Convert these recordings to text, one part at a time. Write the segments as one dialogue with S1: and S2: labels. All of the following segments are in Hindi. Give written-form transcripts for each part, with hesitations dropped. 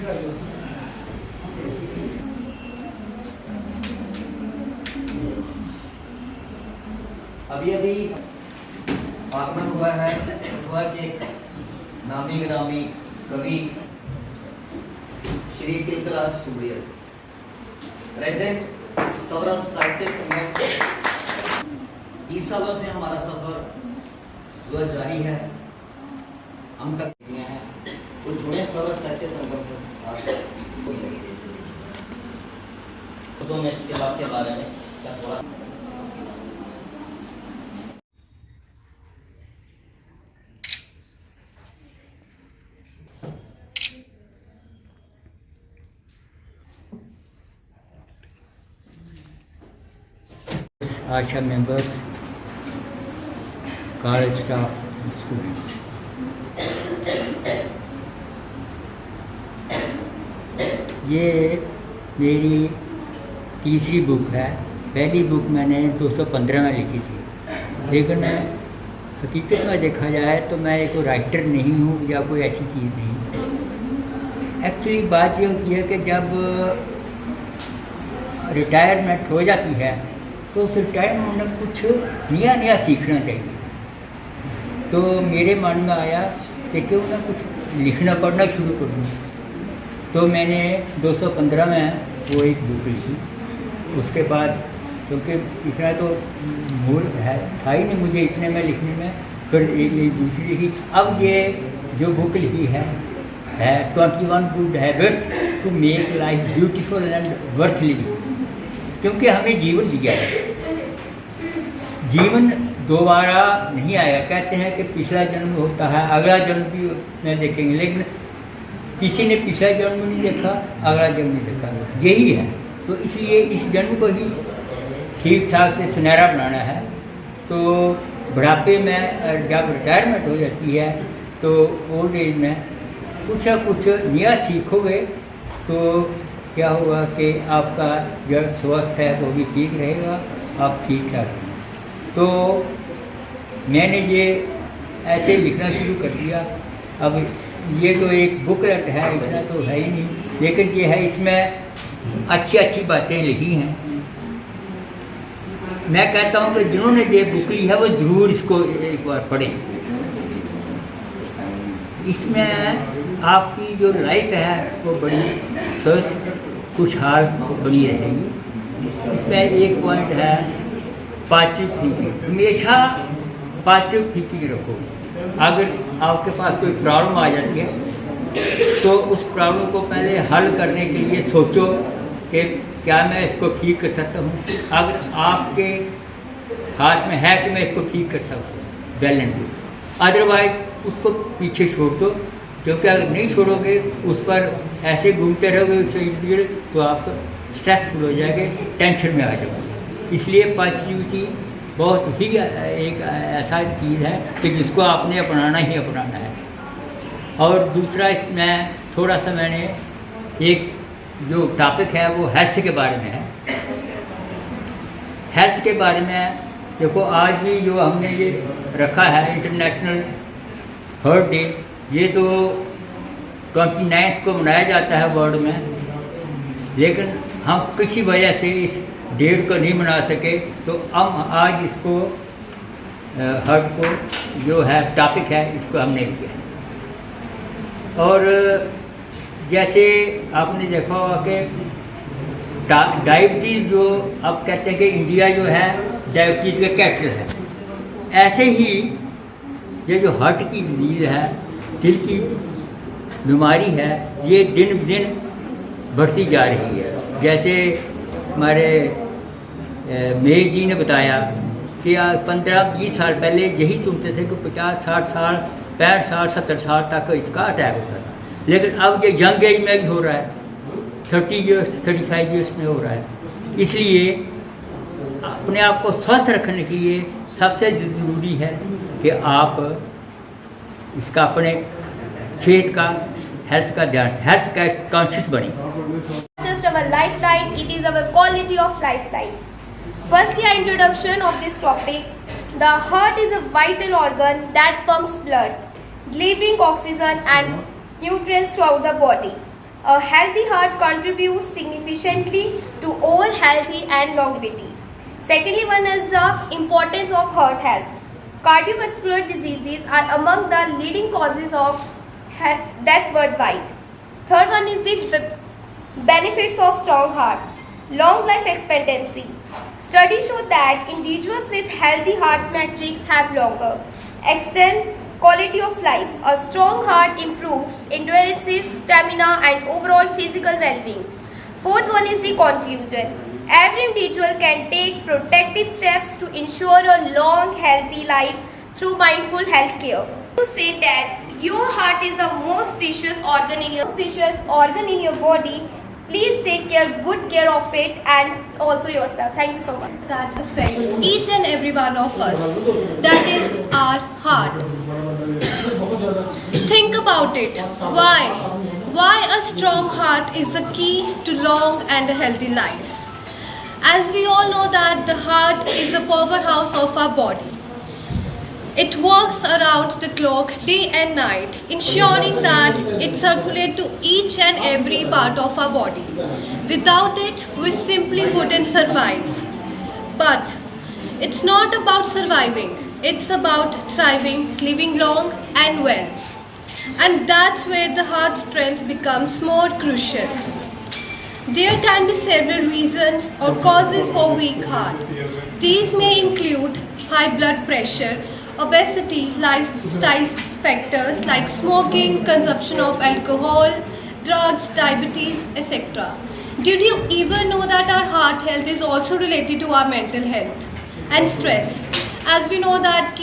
S1: अभी अभी आगमन हुआ है हुआ कि नामी गिरामी कवि श्री तिलकला सुब्रियल प्रेसिडेंट सौरभ साहित्य संगम। 20 सालों से हमारा सफर जो जारी है, हम कर दिए हैं वो जुड़े सौरभ साहित्य संगम के साथ। तो मैं इसके बाद के बारे में थोड़ा
S2: आशा मेंबर्स, कॉलेज स्टाफ, स्टूडेंट्स, ये मेरी तीसरी बुक है। पहली बुक मैंने 215 में लिखी थी, लेकिन हकीकत में देखा जाए तो मैं एक राइटर नहीं हूँ या कोई ऐसी चीज़ नहीं। एक्चुअली बात ये होती है कि जब रिटायरमेंट हो जाती है तो उस रिटायरमेंट में कुछ नया नया सीखना चाहिए। तो मेरे मन में आया कि क्यों ना कुछ लिखना पढ़ना शुरू कर दूँ। तो मैंने 215 में वो एक बुक लिखी। उसके बाद क्योंकि इतना तो मूल है था ही नहीं मुझे इतने में लिखने में, फिर एक दूसरी लिखी। अब ये जो बुक लिखी है 21 good habits to make life beautiful and worth living. क्योंकि हमें जीवन दिया है, जीवन दोबारा नहीं आएगा। कहते हैं कि पिछला जन्म होता है, अगला जन्म भी नहीं देखेंगे, लेकिन किसी ने पिछला जन्म नहीं देखा, अगला जन्म नहीं देखा। यही है, तो इसलिए इस जन्म को ही ठीक ठाक से सुनहरा बनाना है। तो बुढ़ापे में जब रिटायरमेंट हो जाती है तो ओल्ड एज में कुछ ना कुछ नया सीखोगे तो क्या होगा कि आपका जो स्वास्थ्य है वो भी ठीक रहेगा, आप ठीक ठाक रहेंगे। तो मैंने ये ऐसे लिखना शुरू कर दिया। अब ये तो एक बुकलेट है, इतना तो है ही नहीं, लेकिन ये है इसमें अच्छी अच्छी बातें लिखी हैं। मैं कहता हूँ कि जिन्होंने ये बुक ली है वो ज़रूर इसको एक बार पढ़ें। इसमें आपकी जो लाइफ है वो बड़ी स्वस्थ खुशहाल बनी रहेगी। इसमें एक पॉइंट है पॉजिटिव थिंकिंग। हमेशा पॉजिटिव थिंकिंग रखो। अगर आपके पास कोई प्रॉब्लम आ जाती है तो उस प्रॉब्लम को पहले हल करने के लिए सोचो कि क्या मैं इसको ठीक कर सकता हूँ। अगर आपके हाथ में है कि मैं इसको ठीक कर सकता हूँ, वेल एंड गुड। अदरवाइज उसको पीछे छोड़ दो, क्योंकि अगर नहीं छोड़ोगे उस पर ऐसे घूमते रहोगे उससे इर्द गिर्द तो आप स्ट्रेसफुल हो जाएंगे, टेंशन में आ जाओगे। इसलिए पॉजिटिविटी बहुत ही एक ऐसा चीज़ है कि जिसको आपने अपनाना ही अपनाना है। और दूसरा इसमें थोड़ा सा मैंने एक जो टॉपिक है वो हेल्थ के बारे में है। हेल्थ के बारे में देखो, आज भी जो हमने ये रखा है इंटरनेशनल हार्ट डे, ये तो 29 को मनाया जाता है वर्ल्ड में, लेकिन हम किसी वजह से इस डेट को नहीं मना सके। तो हम आज इसको हार्ट को जो है टॉपिक है इसको हमने लिया। और जैसे आपने देखा होगा कि डायबिटीज़ जो अब कहते हैं कि इंडिया जो है डायबिटीज़ का कैपिटल है, ऐसे ही ये जो हार्ट की डिजीज़ है, दिल की बीमारी है, ये दिन ब दिन बढ़ती जा रही है। जैसे हमारे मेज जी ने बताया कि 15-20 साल पहले यही सुनते थे कि 50-60 साल 65-60-70 साल तक इसका अटैक होता था, लेकिन अब ये यंग एज में भी हो रहा है, 30 ईयर्स 35 ईयर्स में हो रहा है। इसलिए अपने आप को स्वस्थ रखने के लिए सबसे ज़रूरी है कि आप इसका अपने सेहत का, हेल्थ का ध्यान, हेल्थ का कॉन्शियस बने।
S3: Just our lifeline, it is our quality of lifeline. Firstly, our introduction of this topic. The heart is a vital organ that pumps blood, delivering oxygen and nutrients throughout the body. A healthy heart contributes significantly to overall healthy and longevity. Secondly, one is the importance of heart health. Cardiovascular diseases are among the leading causes of death worldwide. Third one is the benefits of strong heart. Long life expectancy. Studies show that individuals with healthy heart metrics have longer, extend quality of life. A strong heart improves endurance, stamina, and overall physical well-being. Fourth one is the conclusion. Every individual can take protective steps to ensure a long, healthy life through mindful health care. To say that your heart is the most precious organ in your body, please take good care of it and also yourself. Thank you so much.
S4: That affects each and every one of us. That is our heart. Think about it. Why? Why a strong heart is the key to long and a healthy life. As we all know that the heart is the powerhouse of our body. It works around the clock day and night, ensuring that it circulates to each and every part of our body. Without it, we simply wouldn't survive. But it's not about surviving, it's about thriving, living long and well. And that's where the heart strength becomes more crucial. There can be several reasons or causes for weak heart. These may include high blood pressure, obesity, lifestyle factors like smoking, consumption of alcohol, drugs, diabetes, etc. Did you even know that our heart health is also related to our mental health and stress? As we know that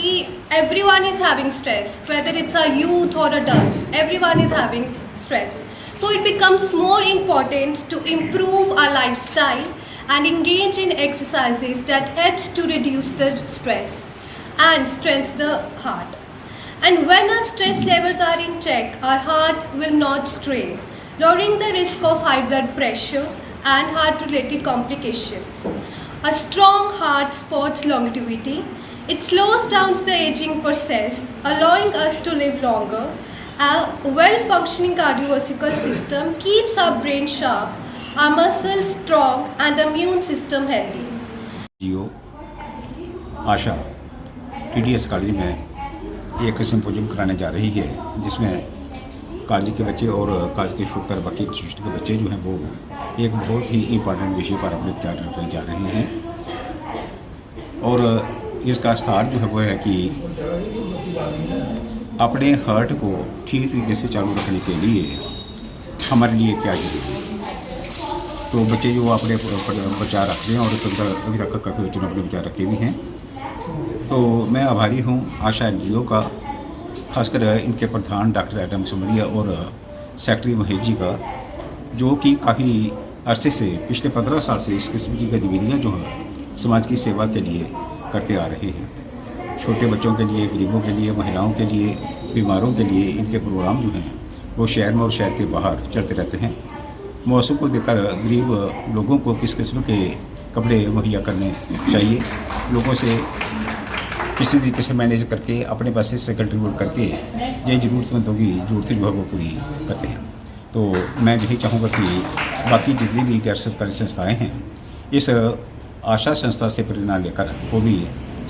S4: everyone is having stress, whether it's a youth or adults, everyone is having stress. So it becomes more important to improve our lifestyle and engage in exercises that helps to reduce the stress and strengthen the heart. And when our stress levels are in check, our heart will not strain, lowering the risk of high blood pressure and heart-related complications. A strong heart supports longevity. It slows down the aging process, allowing us to live longer. A well-functioning cardiovascular system keeps our brain sharp, our muscles strong, and the immune system healthy.
S5: Asha TDS college में एक सिंपोजियम कराने जा रही है, जिसमें कॉलेज के बच्चे और कॉलेज के छोड़कर बाकी इंस्टीट्यूट के बच्चे जो हैं वो एक बहुत ही इम्पॉर्टेंट विषय पर अपने विचार रखने जा रहे हैं। और इसका सार जो है वो है कि अपने हार्ट को ठीक तरीके से चालू रखने के लिए हमारे लिए क्या जरूरी है। तो बच्चे जो अपने विचार रखते हैं और अभी तक काफ़ी बच्चों ने अपने विचार रखे भी हैं। तो मैं आभारी हूँ आशा NGO का, खासकर इनके प्रधान डॉक्टर एडम सुमरिया और सेक्रेटरी महेश जी का, जो कि काफ़ी अरसे से पिछले 15 साल से इस किस्म की गतिविधियाँ जो है समाज की सेवा के लिए करते आ रहे हैं। छोटे बच्चों के लिए, गरीबों के लिए, महिलाओं के लिए, बीमारों के लिए इनके प्रोग्राम जो हैं वो शहर में और शहर के बाहर चलते रहते हैं। मौसम को देखकर गरीब लोगों को किस किस्म के कपड़े मुहैया करने चाहिए, लोगों से किसी तरीके से मैनेज करके अपने पैसे से कंट्रीब्यूट करके ये ज़रूरतमंदों की ज़रूरतें जो है वो पूरी करते हैं। तो मैं यही चाहूँगा कि बाकी जितनी भी गैर सरकारी संस्थाएँ हैं इस आशा संस्था से प्रेरणा लेकर वो भी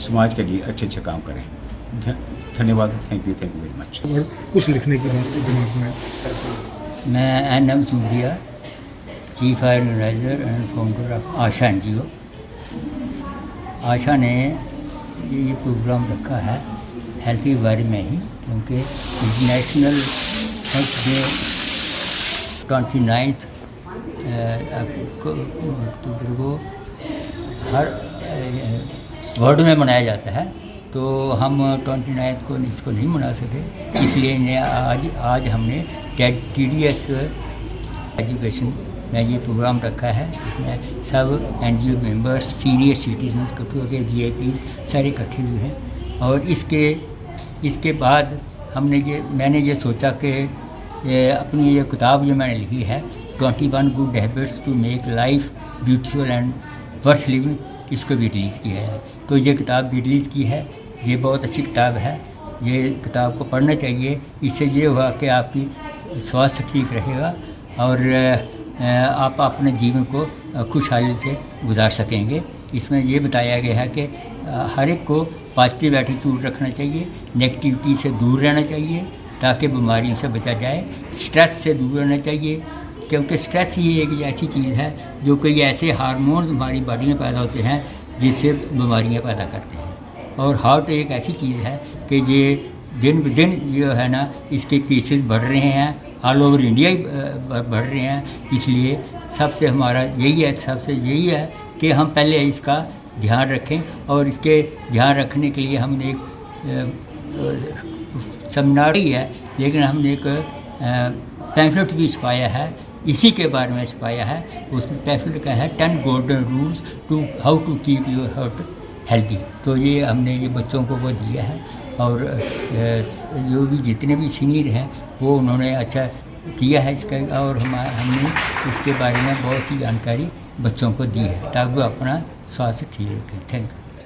S5: समाज के लिए अच्छे अच्छे काम करें। धन्यवाद। Thank you very much.
S6: और कुछ लिखने की बात दिमाग में।
S2: मैं NM Sumaria, chief organiser and founder of Asha NGO। आशा ने ये प्रोग्राम रखा है हेल्थ के बारे में ही, क्योंकि इंटरनेशनल हेल्थ डे 29 अक्टूबर को हर वर्ल्ड में मनाया जाता है। तो हम 29 को इसको नहीं मना सके, इसलिए आज हमने TDS एजुकेशन में ये प्रोग्राम रखा है, जिसमें सब NGO मेंबर्स, सीनियर सिटीजन्स इकट्ठे हो गए, VIPs सारे इकट्ठे हुए हैं। और इसके बाद मैंने ये सोचा कि अपनी ये किताब जो मैंने लिखी है 21 good habits to make life beautiful and worth living, इसको भी रिलीज़ किया है। तो ये किताब भी रिलीज़ की है। ये बहुत अच्छी किताब है, ये किताब को पढ़ना चाहिए। इससे ये हुआ कि आपकी स्वास्थ्य ठीक रहेगा और आप अपने जीवन को खुशहाली से गुजार सकेंगे। इसमें ये बताया गया है कि हर एक को पॉजिटिव एटीट्यूड रखना चाहिए, नेगेटिविटी से दूर रहना चाहिए ताकि बीमारियों से बचा जाए, स्ट्रेस से दूर रहना चाहिए क्योंकि स्ट्रेस ही एक ऐसी चीज़ है जो कई ऐसे हार्मोन्स हमारी बॉडी में पैदा होते हैं जिससे बीमारियां पैदा करते हैं। और हार्ट एक ऐसी चीज़ है कि ये दिन ब दिन जो है ना इसके केसेस बढ़ रहे हैं, ऑल ओवर इंडिया ही बढ़ रहे हैं। इसलिए सबसे हमारा यही है कि हम पहले इसका ध्यान रखें और इसके ध्यान रखने के लिए हमने एक सेमिनार ही है, लेकिन हमने एक पैम्फलेट भी छपाया है, इसी के बारे में छपाया है। उसमें पैम्फलेट का है 10 golden rules to how to keep your heart healthy. तो ये हमने ये बच्चों को वो दिया है और जो भी जितने भी सीनियर हैं वो उन्होंने अच्छा किया है इसका, और हमने इसके बारे में बहुत सी जानकारी बच्चों को दी है ताकि वो अपना स्वास्थ्य ठीक रखें। Thank you.